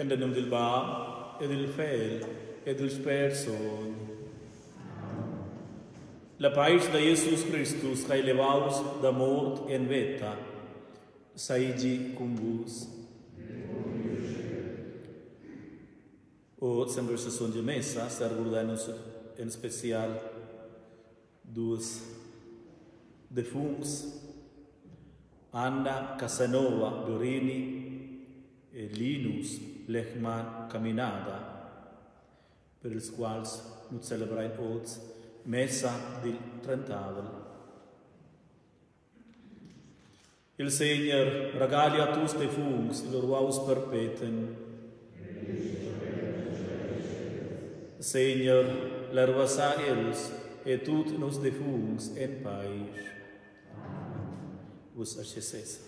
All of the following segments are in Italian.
In de nome del Bab, e del Fiel, e del Spirito. La paz de Jesus Christus, que levaus da morte em vita, saide convos. Hoje, em sessão de missa, recordamos em especial dos defuntos, Anna Casanova Dorini e Linus Lechman Caminada, per os quais nos celebramos hoje messa del Trentavel. Il Signor regali a tutti i defunti il ruaus perpetuum. Signor, lervasa eles e tutti nos defunti en paz. Vos acceses.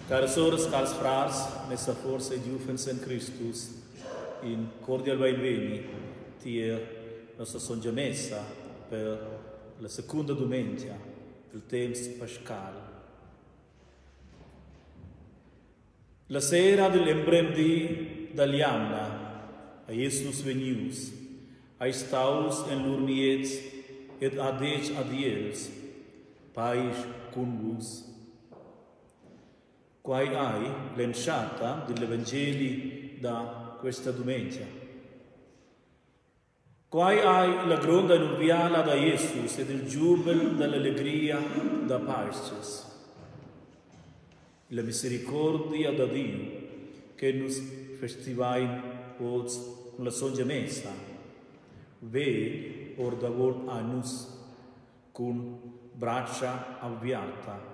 Caros sorores, caros frares, nessa força e jufens em Christus, in cordial benveni, tier nostra sonja messa per la seconda domenica del temps pascal. La sera dell'embremdi dall'Iamna, a Jesus venius, a staus en l'urniets et adec adiels, pais convus. Quai hai l'enciata dell'Evangeli da questa domenica. Quai hai la gronda nubiala da Jesus e del giubel dell'allegria da Paces. La misericordia da Dio che nos festivai oggi con la sonja messa, ve or davol a nus con braccia avviata.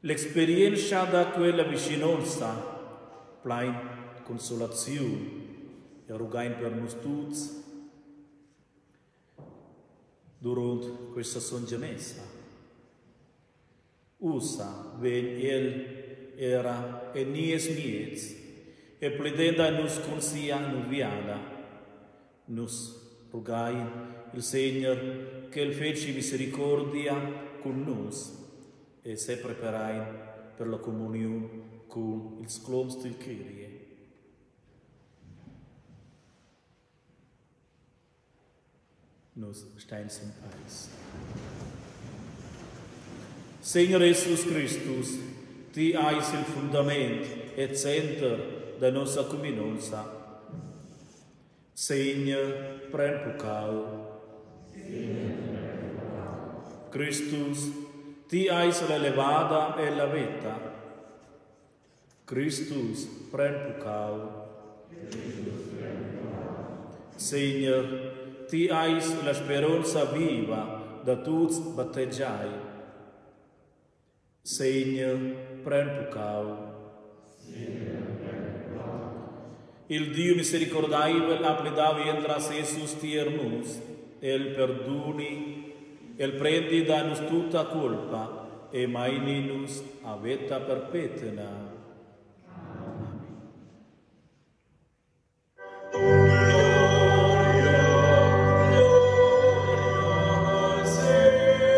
L'esperienza da quella vicinanza, plain consolazione, e rugain per nos tutti durante questa sonja messa. Usa, ven era e nies miez, e pledenda nus consia nuviala, nus rugain il Signor che il feci misericordia con nos, e se preparai per la comunione con il scloms del Kyrie. Nos steins in paz. Signor Jesus Christus, ti ais il fundamento e center da nostra comunanza. Signor, pren pucau. Christus, ti ais la levada e la vita. Christus, pren pucau. Signor, ti ais la speranza viva da tutti batteggiai. Signor, pren pucau. Il Dio misericordabile appledavi entra Jesus tiernos, el perdoni, el prendi da nos tutta colpa, e mai ninus a vita perpetua. Gloria, gloria al Señor.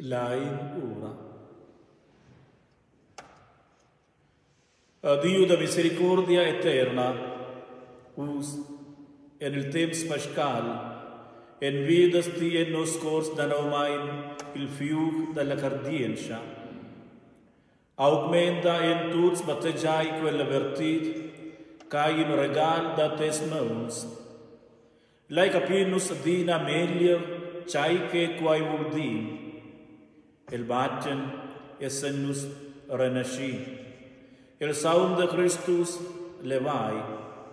l'ain ora. A Dio da misericordia eterna, us en il temps pascal, en vidasti en nos cors da naumain il fiuc della cardienza, augmenta en tuts battegiai quella vertit, cae in regal da tes mauns. Lai capinus dina meglio, cai che quai vuldi, el batten e sennus renasci. El saum de Christus levai,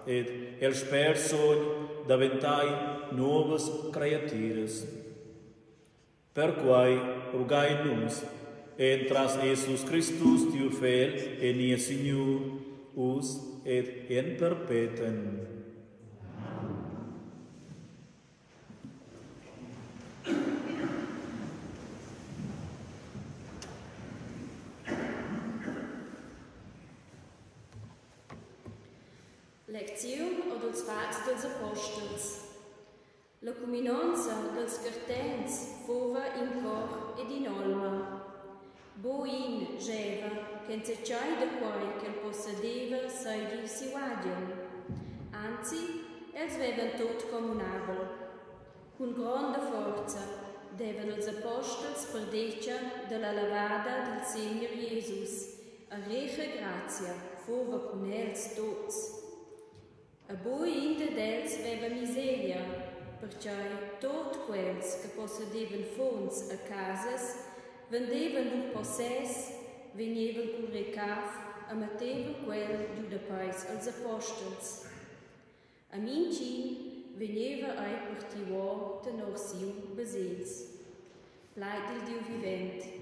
ed el sper sogn daventai novas creatires. Per quai rugai nus, entras Jesus Christus tiu fel, e nia Signor, us et in perpetuum. Lecziun od els fats dels apostels. La cuminonza dels cartens fova in cor ed in olma. Bo in geva, che c'è da quai che il possedeva seidi si vadian. Anzi, els vevan tot comunabel. Con grande forza devan els apostels perdecia della lavada del Signor Jesus. A reiche grazia fova con els tots. A boi inter dels veva miseria, perciò tot quels che possedevan fonds a casas, vendevan un possess, venevan col recaf, a mettevan quel giù da pais als apostels. A mincin veneva ai pertivò tenor siu besels. Pleit il Dio vivente.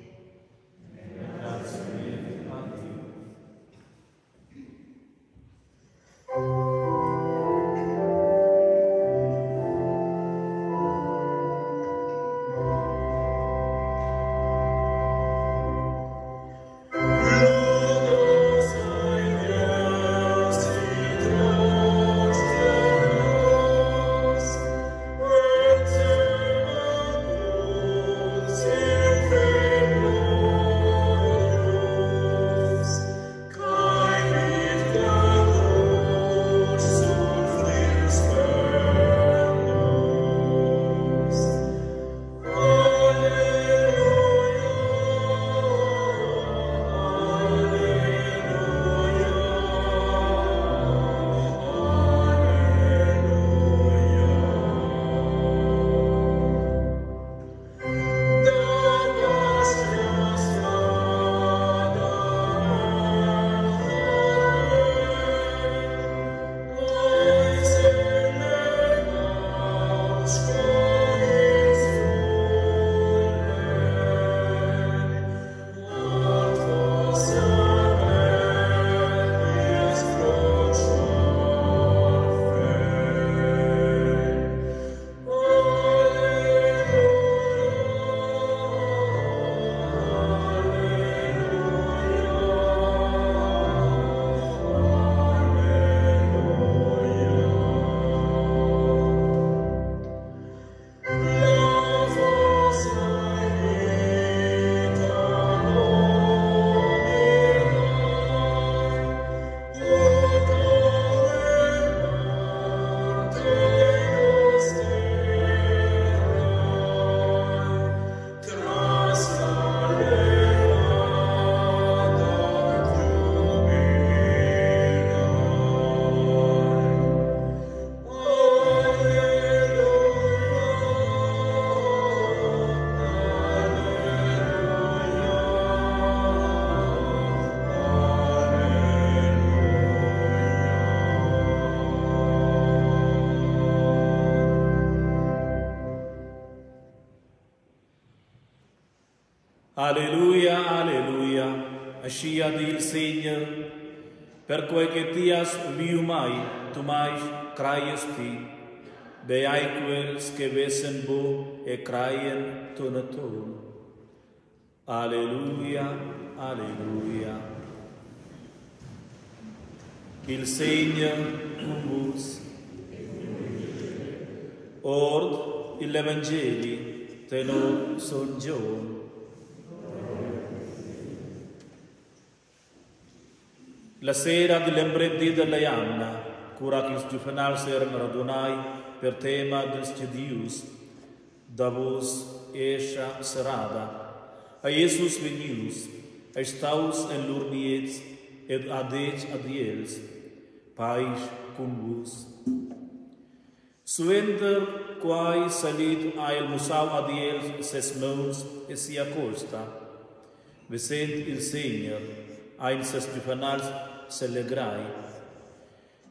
Alleluia, alleluia, ascia il Signor, per quel che tias viu mai, tu mais craiesti, beai quels che vessen bo e craien tonaton. Alleluia, alleluia. Il Signor con vos. Ord il Evangeli tenor son Gion. La sera dell'emprendita della Ianna, cura che il giuvenal erano radunai per tema del Dius, davos esha serada, a Jesus venius, a staus en lurniets, ed adec adiels, pais cum vos. Suenter quae salit ael musau adiels ses mons e si accosta, vesent il Seigneur, ain ses juvenals celebrai.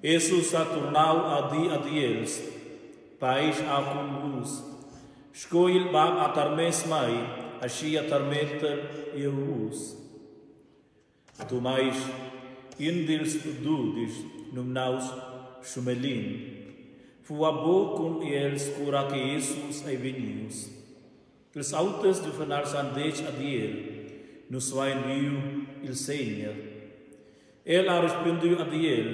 Jesus a turnau adiels, pais acum vos, scoil bab atarmes mai, asci atarmeter ius. Tu mais indils dudis num naus sumelin, fua bo cum els cura que Jesus ai venius. Els autes juvenals andeix adiel, nos vain viu il Seigneur. El a respondiu adiel,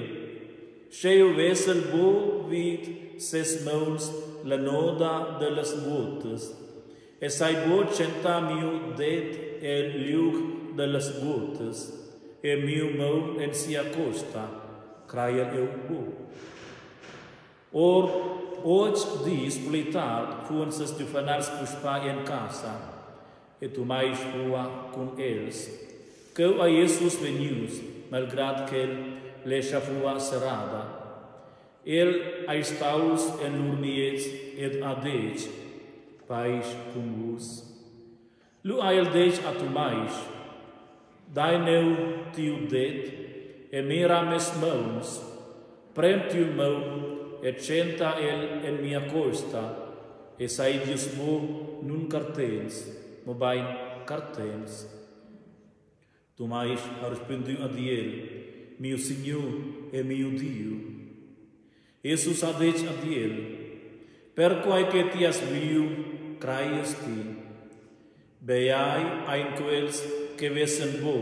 cheio vessel bo vid ses mãos la noda de las gotas, e sai bo centamiu det el liug de las gotas, e miu mão en si acosta, craia eu bo. Or, hoje diz, plitar, fuan ses juvenals puspa en casa, e tu mais fua com eles, que a Jesus venius, malgrad que lecha fua serada. El a staus en lurniets ed adec, pais cum vos. Lu a el dec a tu mais, dai neu tiu det, e mira mes mãos, prem tiu mão, et centa el en mia costa, e saidius mo nun cartens, mo bain cartens. Tu mais a respondiu adiel, mio Signor e mio Dio. Jesus adec adiel, perquae que tias viu, craies ti, beai ain quels que vesen bo,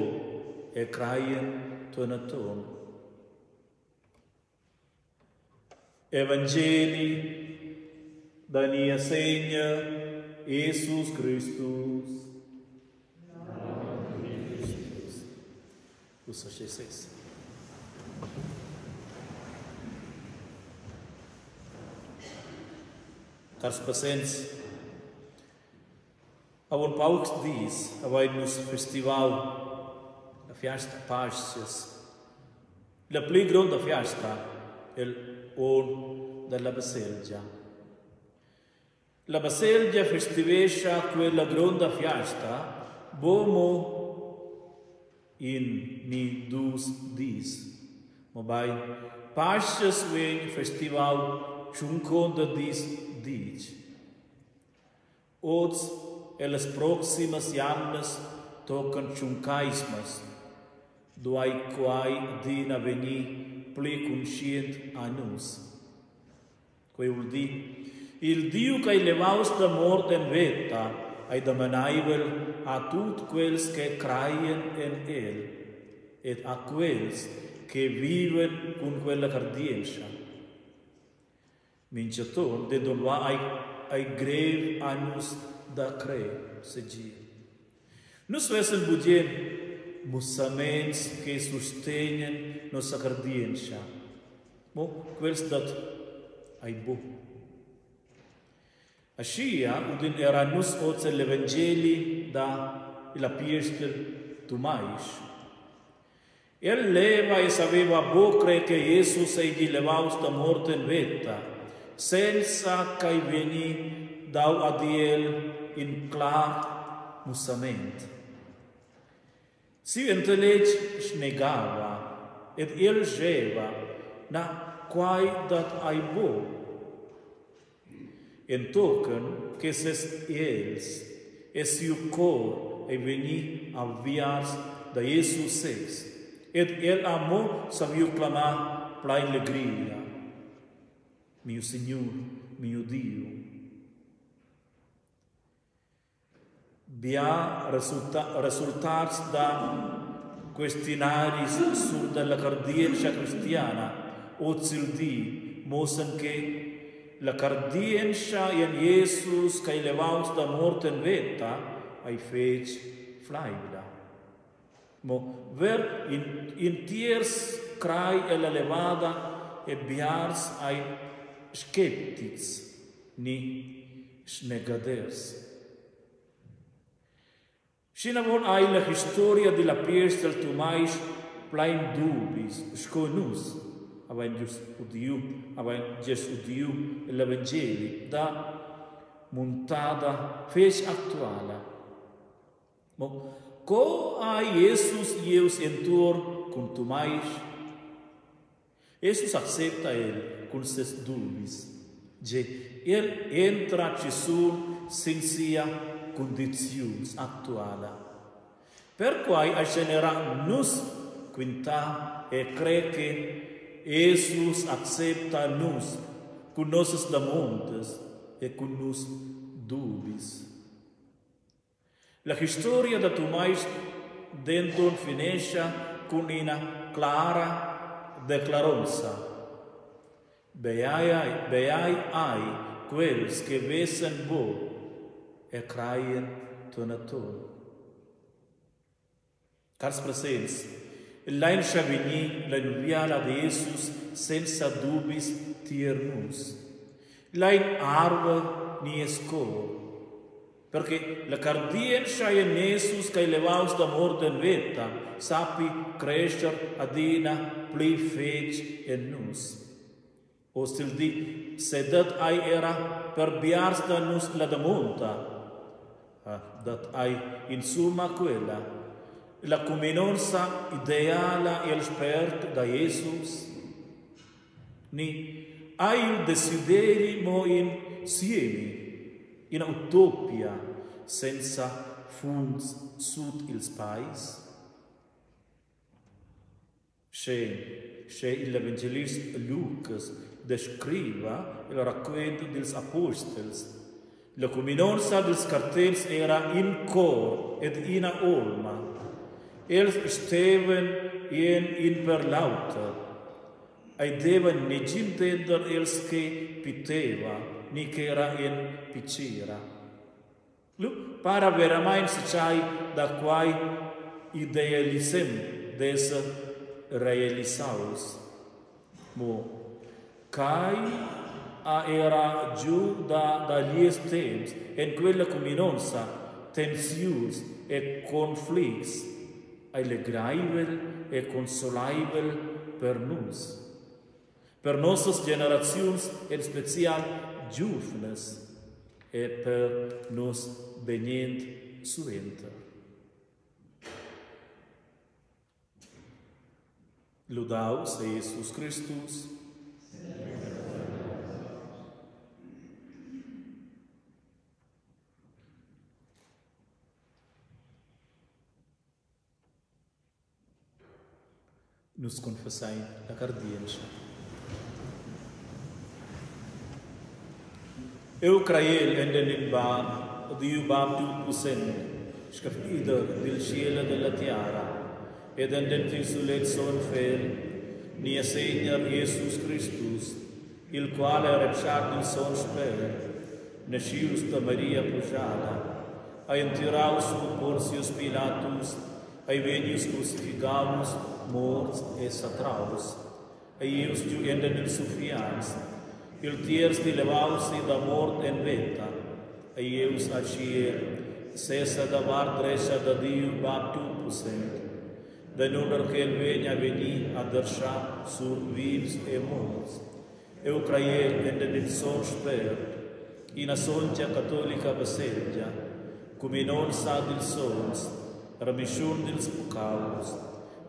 e craien tonaton. Evangelii da nia Senhor Jesus Christus. Usa Jesus. Caros pacientes, a un paucs dies, avai nos festival la fiesta Pasches. La pli grande fiesta, el on della Baselgia. La Baselgia festivescia quella grande fiesta, bomo in mi dus dis. Mobai, Pasches ven festival chunconda dis dic. Oz e las proximas annas tocan chuncaismas, duai quai dina veni pli conscient a nus. Quei vuol di, il Dio che levaus da morte in vita, ai demanaivel a tut quels che craien en el, et a quels che viven con quella cardienza. Minciator de donva ai grev anus da cre, segir. Nus vesen budien mussaments che sustenen nostra cardienza, mo quels dat ai bo. Ascia, udin era nus oze l'Evangeli da la piestel tu mais. El leva e saveva bo cre che Jesus egli levaus da morte in vita, senza che veni dau adiel in clar mussament. Si entelec snegava, et el geva, na quai dat ai bo. En token que ses els, es iu cor e veni aviars da Jesus sex, et el amo saviu clamar plai alegria. Mio Signor, mio Dio. Bia resultats da questinaris sur della cardienza cristiana, ozil di, mosen che la cardienza in Jesus che levaus da morte in vita, ai fec flaibila. Mo ver in tiers crai e la levada e biars ai skeptics ni snegaders. Sinavon ai la historia di la pies del tumais plain dubis, sconus, avain just udiu, avain just udiu l'Evangeli, da montada fes actuala. Mo, co a Jesus Ieus entur cum tumais, Jesus accepta el cum ses dubis, je el entra cisun sensia condiziuns actuala. Per quai a genera nus quinta e cre che Jesus accepta nus cum nosus da montes e cum nus dubis. La historia da tumais denton finescia cum una clara declaronza. Beai ai quels che vesen bo e craien tonaton. Cars presens, l'ain chavigni la nuviala de Jesus senza dubis tiernus. L'ain arve ni escor, perché la cardienza in Jesus che levaus d'amor den veta sapi crescer adina pli fec en nus. Ostil di sedat ai era per biarsta nus la damonta, dat ai in summa quella, la comunonza ideala e spert da Jesus, ni ai il desideri mo insieme, in utopia, senza funds sud ils pais. Se l'Evangelist Lucas descriva il racconto dels apostels, la comunonza dels cartels era in cor ed in olma. Els steven in per lauter, ai devan ne intender els che piteva, ni che era in picira. Lu, para veramente se c'hai da quai idealisem des realisaus. Mo, cai era giù dagli temps, in quella comunonza, tensius e conflicts, alegraivel e consolaibel per nus. Per nostras generazions, in special giuvnes, e per nos benient suenter. Laudaus Jesus Christus. Nus confessai la cardienza. Eu craiel en den bab, Dio bab tu pusen, scafida del cielo della tiara, ed en den fisulet son fel, nia Seigneur Jesus Christus, il quale repsat il son sper, nascius da Maria pujada, a entiraus su Porcius Pilatus, ai venius crucificamus, morts e satraus, eius giu enden in suffians, il tiers dilevausi da mort en veta, eius acier, cessa da var drescia da Dio baptu pusent, da nuder che il venia veni ad arsha sur vivs e morts, eu craier enden in son spert, in a soncia cattolica baselgia, cum in on sad il sons, remission dils pucaus,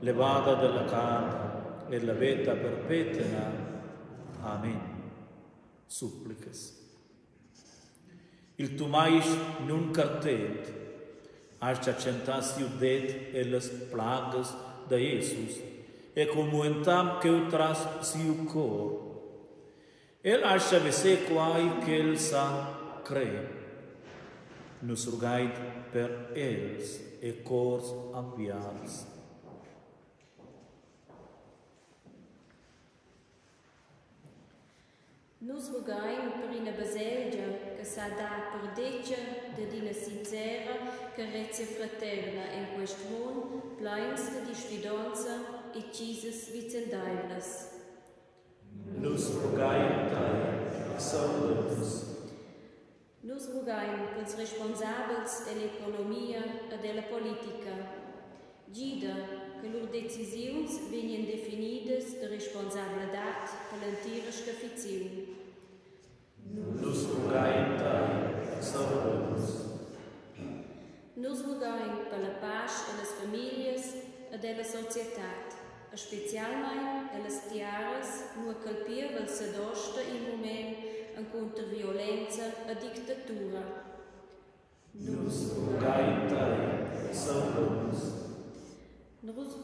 levada della carne e la vita perpetua. Amen. Supplicas. Il tumais nun cartet, ascia centasiu det e las plagas da Jesus, e comuentam que utras siu cor. El ascia vese quai que el sa cre. Nus rugait per els e cors ambiars. Nus rugain per ina baselgia che sa da per deccia d'ina sincera carezia fraterna in questo mondo, plains di sfidanza e cises vicendailas. Nus rogai tai, saludamus. Nus rogaim pels responsabels dell'economia e della politica. Gida che loro decisioni vengono definite de responsabilità per l'intera scafizione. Nus rogai tai, saludamus. Nus rogaim per la pace e le famiglie e della società, specialmente e le tiaras, non colpire s'adosta in momento contro violenza e dittatura. Nus rogai tai, saludamus.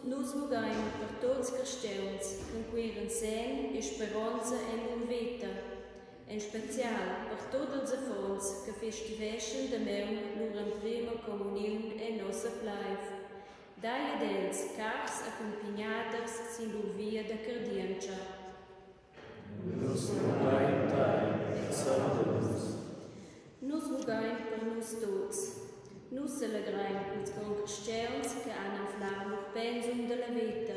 Nus rogaim per tutti i cristiani che queren sen e speranza in loro vita, in special per tutti i affons che festivescen da me loro prima comunione e nostra life. Dai dels cars accompagnados sin loro via da cardiancia. Nus rogai tai, saludamus. Nus rogaim per nus tots. Nus allegraim con cristians che hanno inflato il pensum della vita,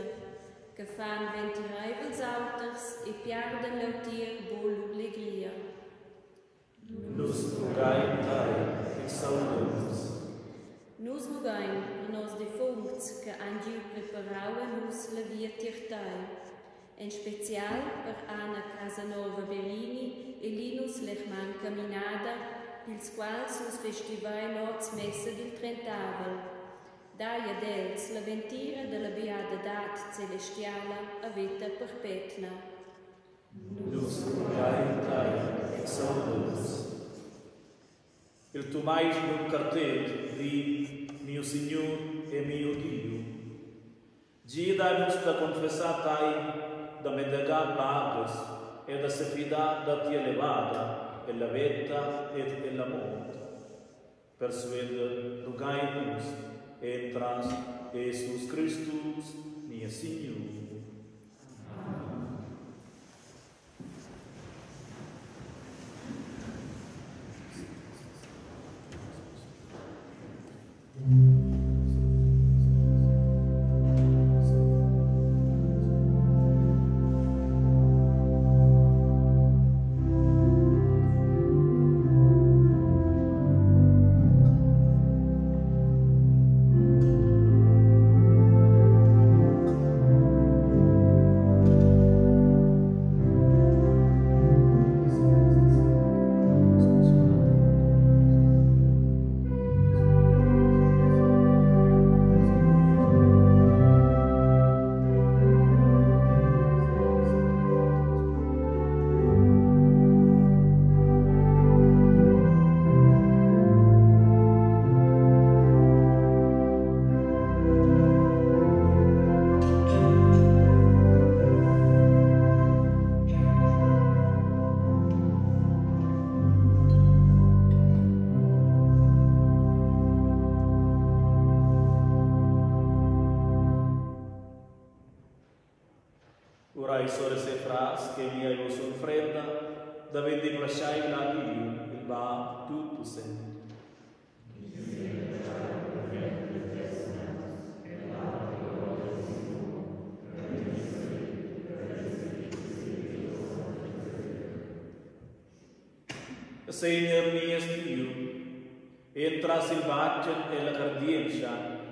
che fanno ventirare els auters e perdono l'autir buon allegria. Nus rogai tai, saludamus. Nus rogaim per nos defunts che hanno preparato a nus la via tirtai, in special per Anna Casanova Berini e Linus Lechman Caminada, pils quals sus festivai nots messa del Trentavel. Daia dels la ventira della beata dat celestiala a vita perpetua. Nus rogai tai, saludamus. Il tu mais num cartel di mio Signor e mio Dio. Gida-nos da confessar tai, da medagar pagas e da sefidad da ti elevada, e la vita e la morte. Persuade rogai-nos, entras Jesus Christus, mio Signor. Orai sores e fras che mi hai vos offrenda, da vedi prasciai la Dio, il va tutto sempre. Signor mio Dio, entras il bacio e la cardienza,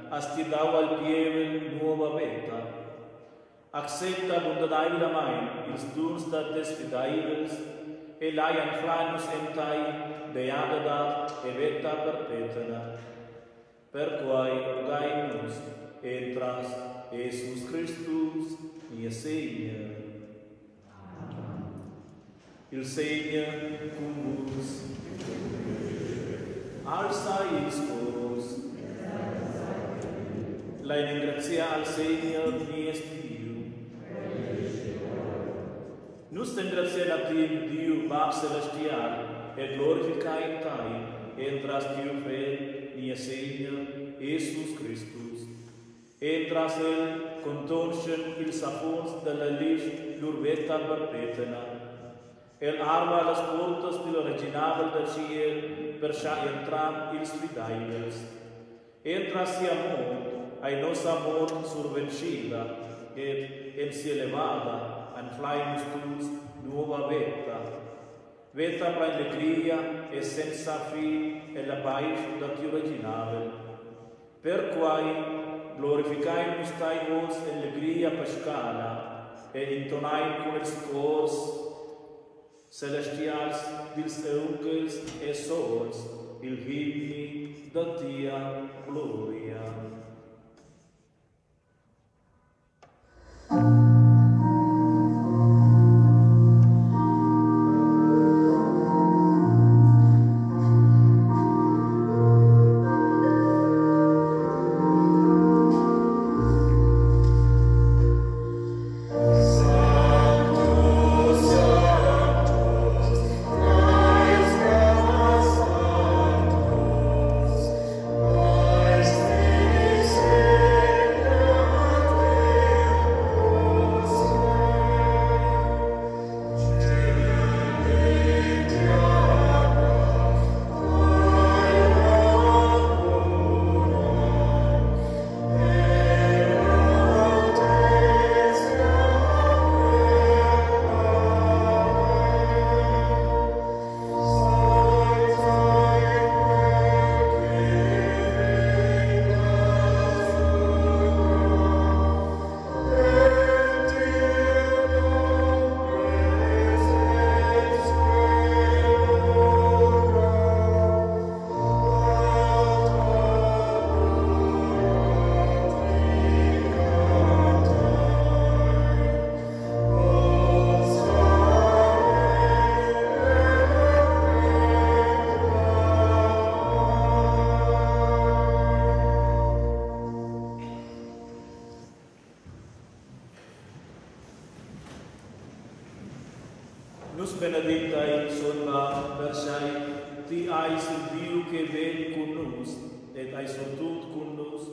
asti dau al pieve nuova vita. Accetta bondadai la mai, ils duns da desfidaives, e laian flanus entai, beata e veta perpetua. Per quai rogai-nos, entras Jesus Christus, mia Signor. Il Signor cum vos, alzai vos, la ingrazia al Signor mio Dio. Nus ringraziamo a te, Dio, Pap Celestial, e glorificai Tai, entras Dio Fel, mia Signor, Jesus Christus. Entras El, contortion il sapons de la lig l'urveta perpetua, El arma las portas del original del ciel per scha entram ils fidailes. Entra si amor, ai nos amor survencida, et en si elevada, an flaimus tuts nuova veta. Veta pra allegria e senza fi e la pais dat originale. Per quai glorificaimus tai vos allegria pascala e intonai con els cors celestials dils euncels e sors il himni da tia gloria. Nus benedictae sola versai, ti ais il Dio che ven con nus, et ais virtut con nus,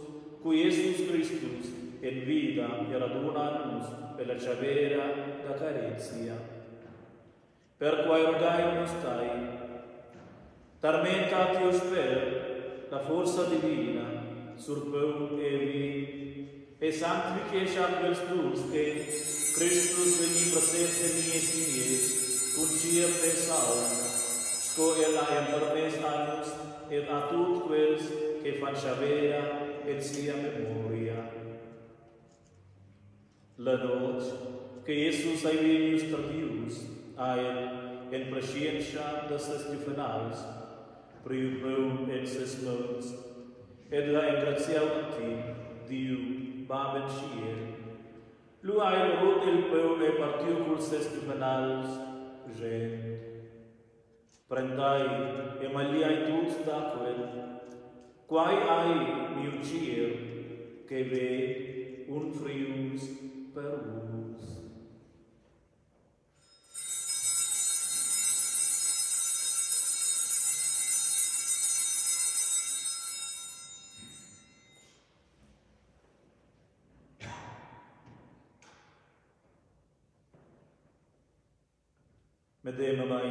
cui Iesus Christus in vida e raduna nus per la chavera da carezia. Per quae rogaimus tai, tarmentatius per la forza divina, sur peu e vi, e sanctifices aquels tuus que Christus veni presente mies mies, Cuncier te salva, sco ella permes annus, et a tut quels che fan chavera et sia memoria. La noce che Iesus ai venius tradius, aet en prescientia de ses juvenals, priu en ses mons, et la ingratiauti, Diu, babet ciel. Lui rot il peu e partiu cul ses juvenals, gent. Prendai e maliai tuts d'aquel, quai ai miu ciel, che ve un frius per vos. Medem mai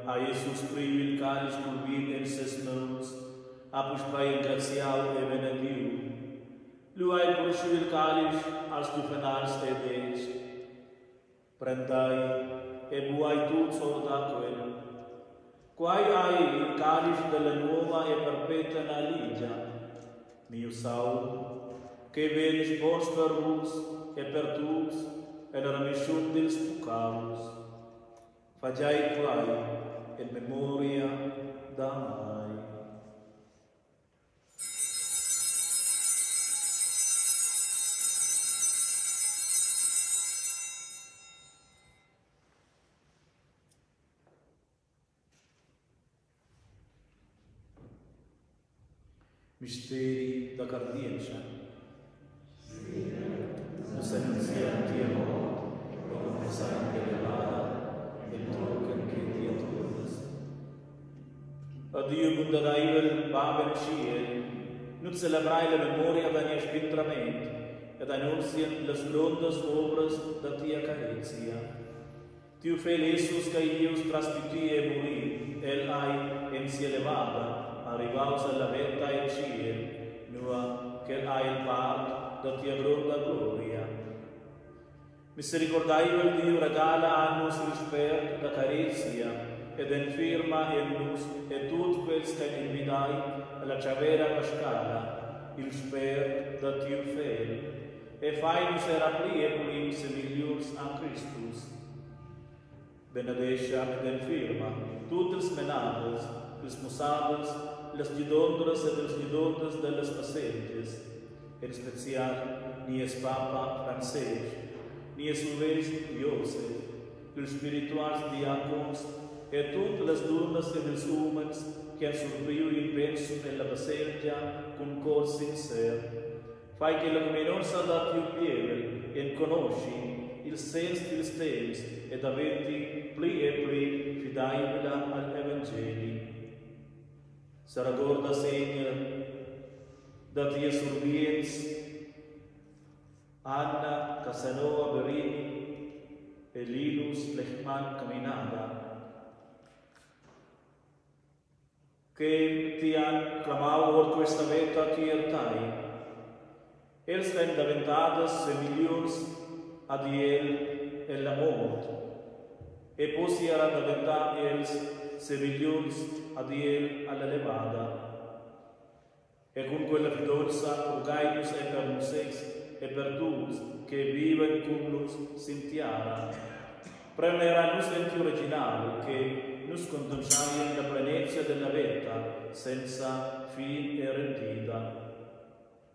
a Iesus privi il calice cul vin en ses mans, apus pai ingratiau e benediu. Lui ai porsiu il calice als juvenals et eis. Prendai e buai tuts or d'aquel. Quai ai il calice della nuova e perpetua aligia, miu sau, che venis bons per vos e per tuts, e la remission dels pecaus. Fagiai quai in memoria da mai. Misteri da cardienza. Nos annunzianti amor, lo confessanti elevada, Addio bundaraivel babem ciel, nut celebrai la memoria da nia spintrament, ed annunzien las grondas obras da tia carizia. Tiu fel Iesus ca Ius transmitie e muri, el ai en si elevada, arrivaus alla vetta in ciel, nua che hai il part da tia gronda gloria. Misericordaivel Dio regala annus rispert da carizia, ed infirma ennus e tut quels che invidai alla chavera pascala, il spert da tiu fel, e fainus era pliebuli semilius an Christus. Benedescia ed infirma tuttes menades, les musades, les gidondres et les gidondes de les pacientes, en special nies Papa Francesc, nies uves Iosef, els spirituals diacons, et tutte les dones et els humans que han surpriu in pensum en la baselgia cum cor sincer. Fai che la cominonza da tiu pievel en conosci il sens dils temps ed aventi pli e pli fidaibila al Evangeli. Saragorda Seigneur, da tia surbiens, Anna Casanova Berini e Linus Lechman Caminada, che ti han clamau or questa vetta tiertai, els ven daventadas semilions ad iel e la mort, e possiera daventar els semilions ad iel alla levada. E con quella fiducia urgaius e per nusex e per tuus che viven cum nus sintiara, premera nus enti originale che nus contempsai la plenezia della vetta senza fin e rendida.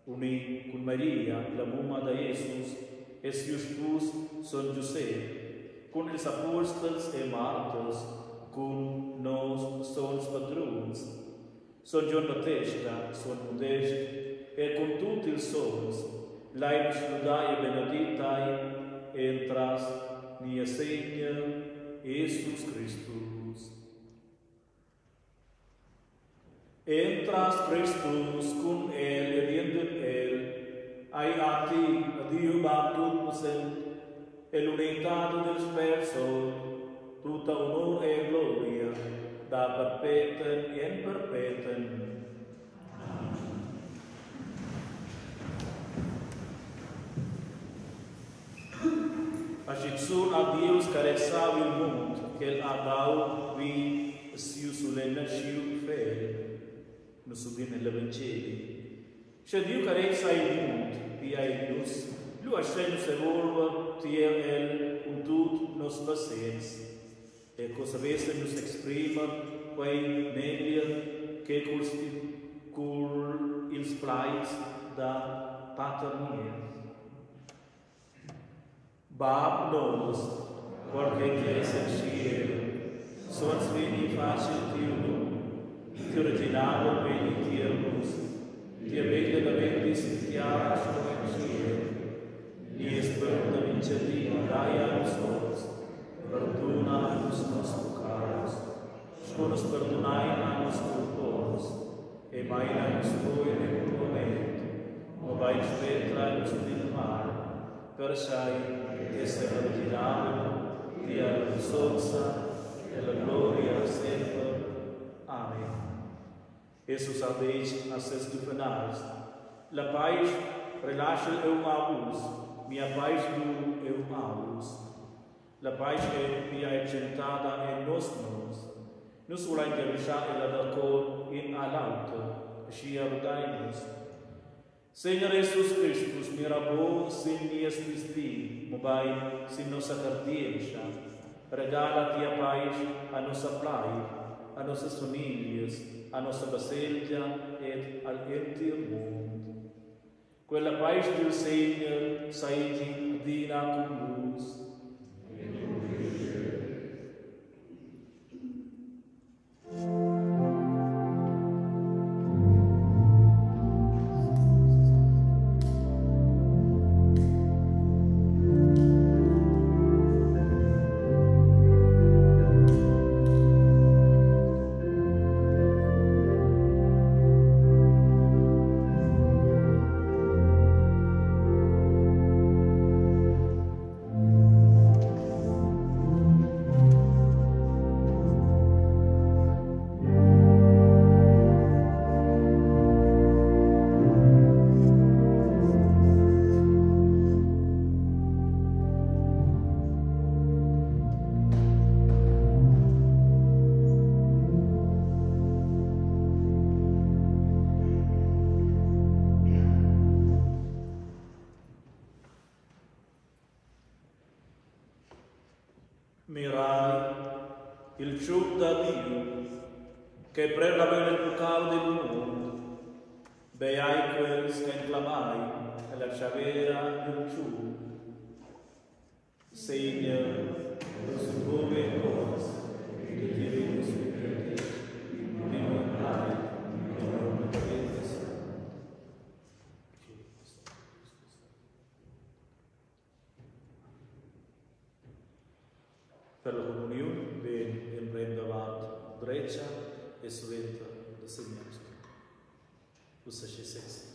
Uni con Maria, la mamma da Jesus, e siu spus San Giuseppe, con els apostels e marters, con nos sons patruns, San John Battista, San Modest, e con tutti ils sons, laibus ludae beneditai, entras nia Seigneur, Iesus Christus. Entras Christus cum el et iendum el, ai a ti, a Dio baptus e l'unità del Spirito, tutta onor e gloria, da perpetuum in perpetuum. Acit sunt a Deus carexavi il mund, quel ha dau vi siu solenne sciu fel, nu subim nell'Evangeli. Se Dio carezza il mund, via Ius, lui ascenus evolva, tier el, un tut nos paciens, e cosa vese nos exprima, quae media, che cur ils plais da pater mia. Bab nos, qualche chiesa in cielo, sons veni facil tiu, ti originavo veni tiermus, ti aveglia da vendis chiara sto in cielo, ni esperta vinciativa, dai a nos, perdona a nos pecados, sconos perdonai a nos culpos, e mai a nos voi nel momento, o vai spetra nos nel mare, per sai essere originale, dia risorsa e la gloria sempre. Amen. Jesus a deix a ses duvenaris, la pais relaxa eu maus, mia pais du eu maus, la pais e mia exentada en nos, nus ula interessare la d'accordo in alauto, și arugaimus. Señor Jesus Christus, mirabo sin nies pisti, mobai sin nosa cardiencha, regala tia pais a nosa plai, a nossas famílias, a nossa baselgia et al entir mundo. Quella pais del Señor saigi dina cum luz. Mirai, il ciò da Dio, che prenda per il bucao del mondo, beai quels che inflamai e la ciavera del ciò. Segna lo supone cose che ti rende su te, prima mai, non capite. Per la comunione, bene, e prendo avanti, breccia e suenta la segnanza. Usa ci sei.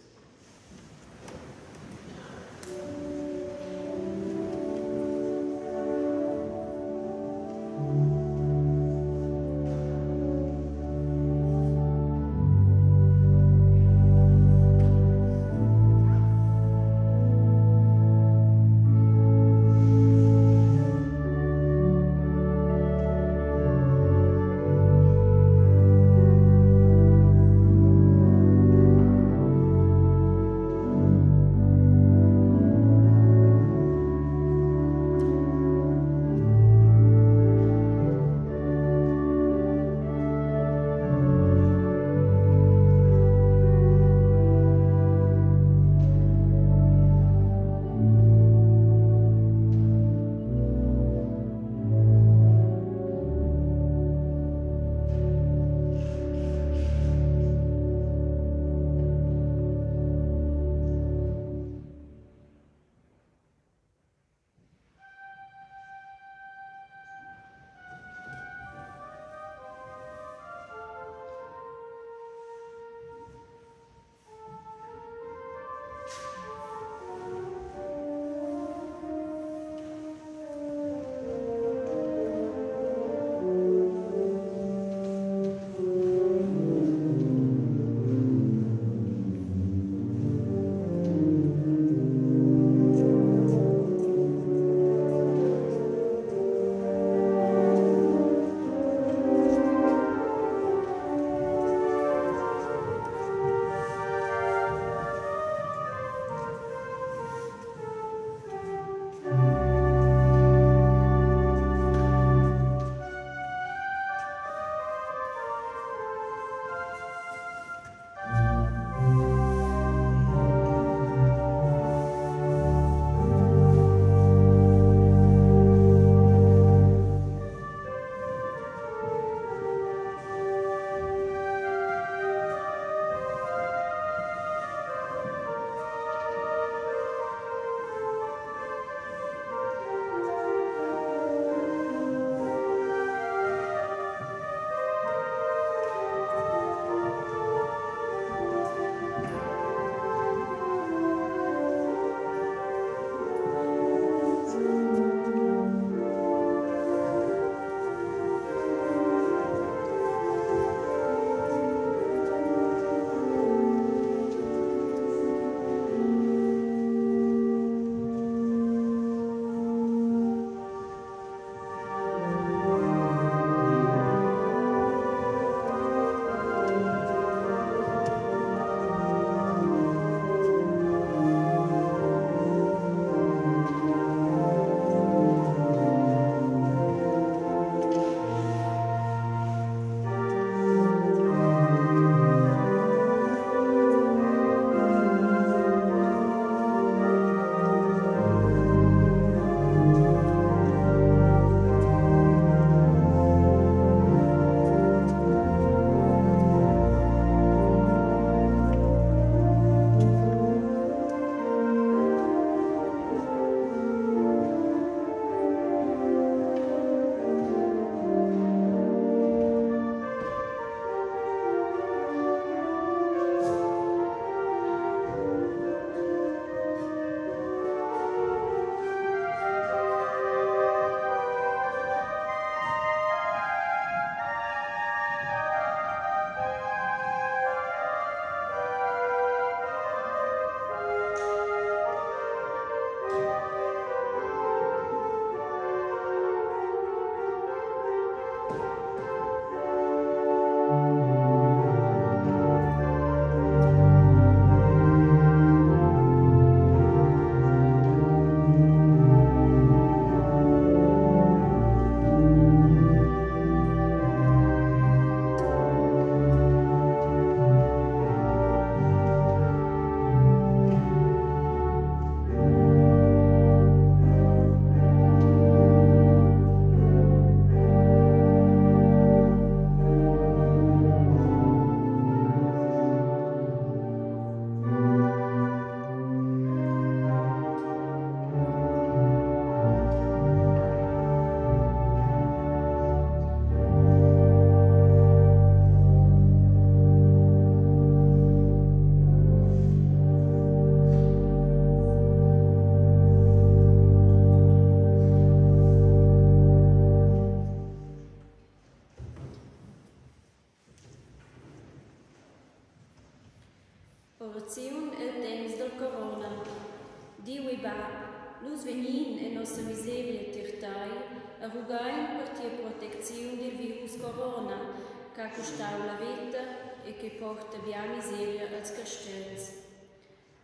Nus venin e nostra miseria tirtai, arrugain per tia protezione del virus corona, che ha costato la vita e che porta via miseria als cristians.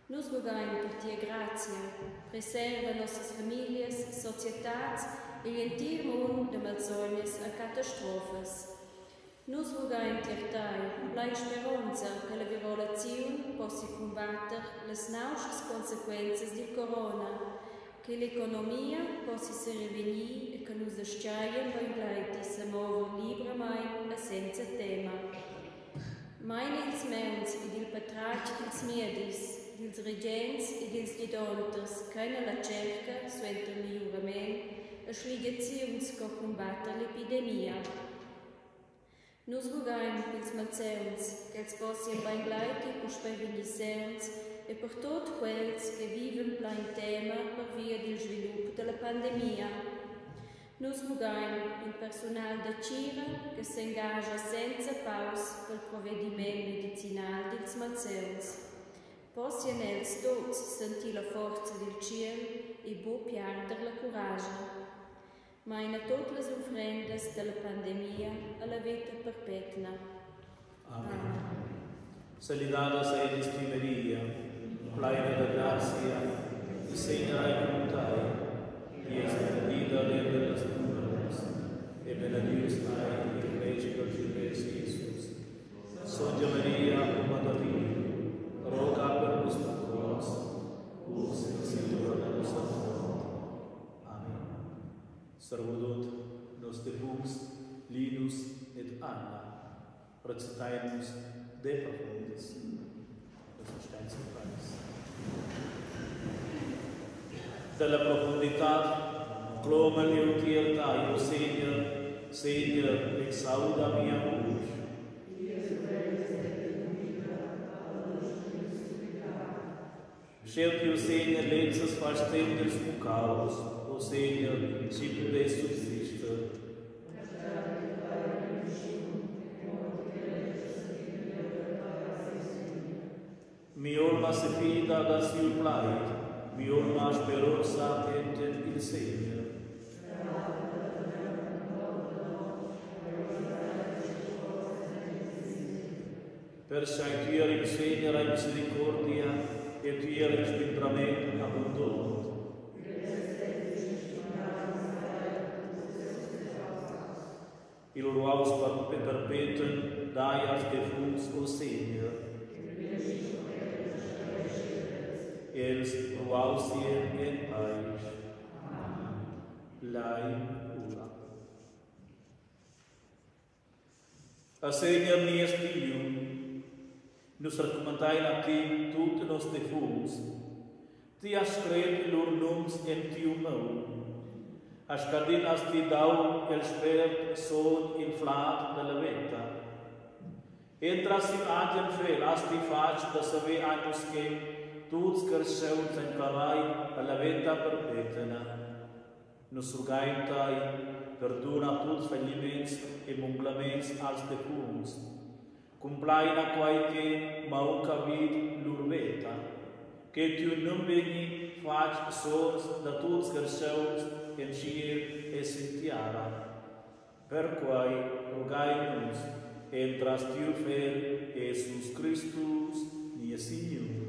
Nus rogain per tia grazia, preserva nostras famílias, societats e l'entir mondo de malsognas a catastrofas. Nus rogain tirtai la speranza che la virolazione possa combattere le nauses conseguenze del corona, che l'economia possa se rivenire e che nos asciaien ben gleiti se muover libremente e senza tema. Meine ils meuns ed il patrach dils miedis, dils regents ed dils idolters, keine la cerca, suenter migliorament, a sligaziuns co combattere l'epidemia. Nus rogain pils malseuns, che els possien ben gleiti o spreveniseuns, e per tot quels che viven plein tema per via del sviluppo della pandemia. Nus rogain il personal da Cira che si engagia senza pausa per il provvedimento medicinale dels malseuns. Possian els tots sentir la forza del cielo e bo perdere la coraggio. Maina tutte le offrendas della pandemia alla vita perpetua. Amen. Salidadas eis tu Maria, plena de gracia, el Señor es con te, y es bendita de las mujeres, y bendito es el lecho de Jesús. Santa María, Madre Dio, roga per nos pecadores, us et in hora de nostra morte. Amen. Servudot nos debuns, Linus et Anna, recitaimus de profundis. Dalla profondità clama l'irtiertà, o Signor, exauda mia voce. Scelti, o Signor, lezas fastenders bucaus, o Signor, cipe subsiste. Mi alma se fida da sul plait, mi alma sperosa enten il Signor. Per sanctiare il Signor a misericordia e tuia respintrament abbondant. Il ruaus perpetuum dai als defunts, o Signor. Els ruausien en pais. Lai ura. A Signor nies Dium, nos recomendai a Ti tutti nos defunts, Ti has scret lor noms en Tium nou, as cadin as Ti dau el spert son il flat de la venta. Entras in agem fel, as Ti fac da saber anus che tutti cresceuns in cavai alla vita perpetua. Nos rugaim Tai, perdona tutti falliments e munglaments als defunts. Complaina quai che mauca vid lur veta, che Tu non veni fac sons da tutti cresceuns in ciel e sentiara. Per quai rugaim-nos, entras Tiu fel, Jesus Christus, nia Signor.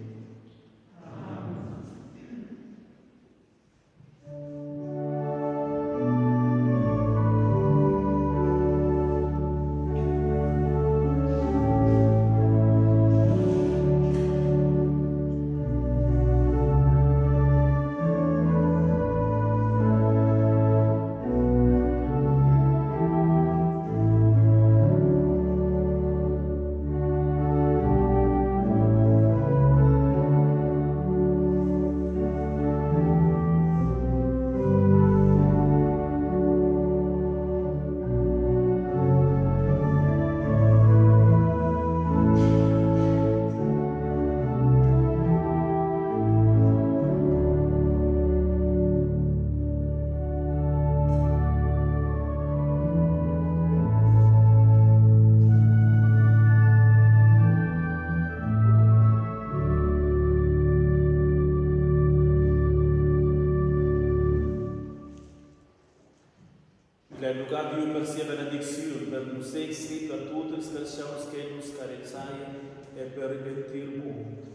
Ple lugar Diu per sia benedicció, per nos essi, per tutti els persons que nos carezaia e per ripentir il mondo.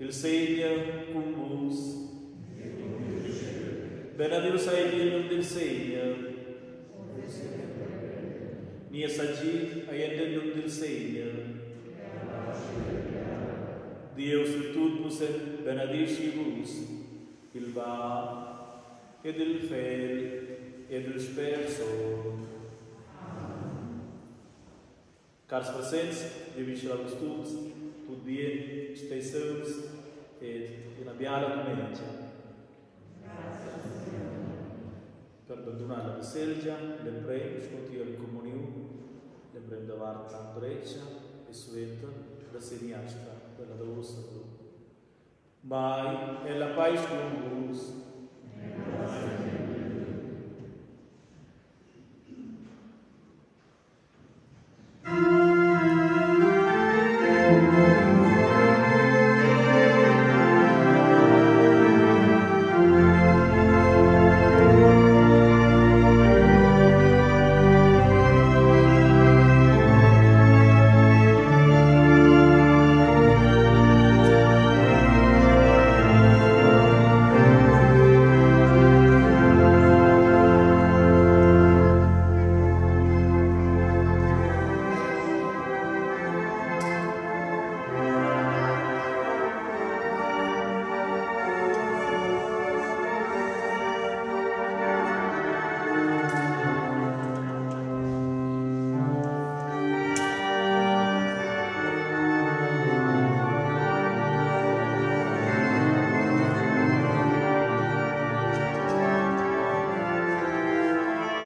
Il Signore con vos. Benedius ai il nome del Signore. Nia sagit ai il nome del Signore. Dio su tutto benedisci-vos, il va ed il fel ed il sperso. Cars presents, vi vice la tutti, tutti bien, stay safe ed una biala domenica. Per perdonare la miseria, le prego, scontire in comunione, le prego davanti a Andreccia e sueta la seniastra della vostra. Mai e la pace con voi.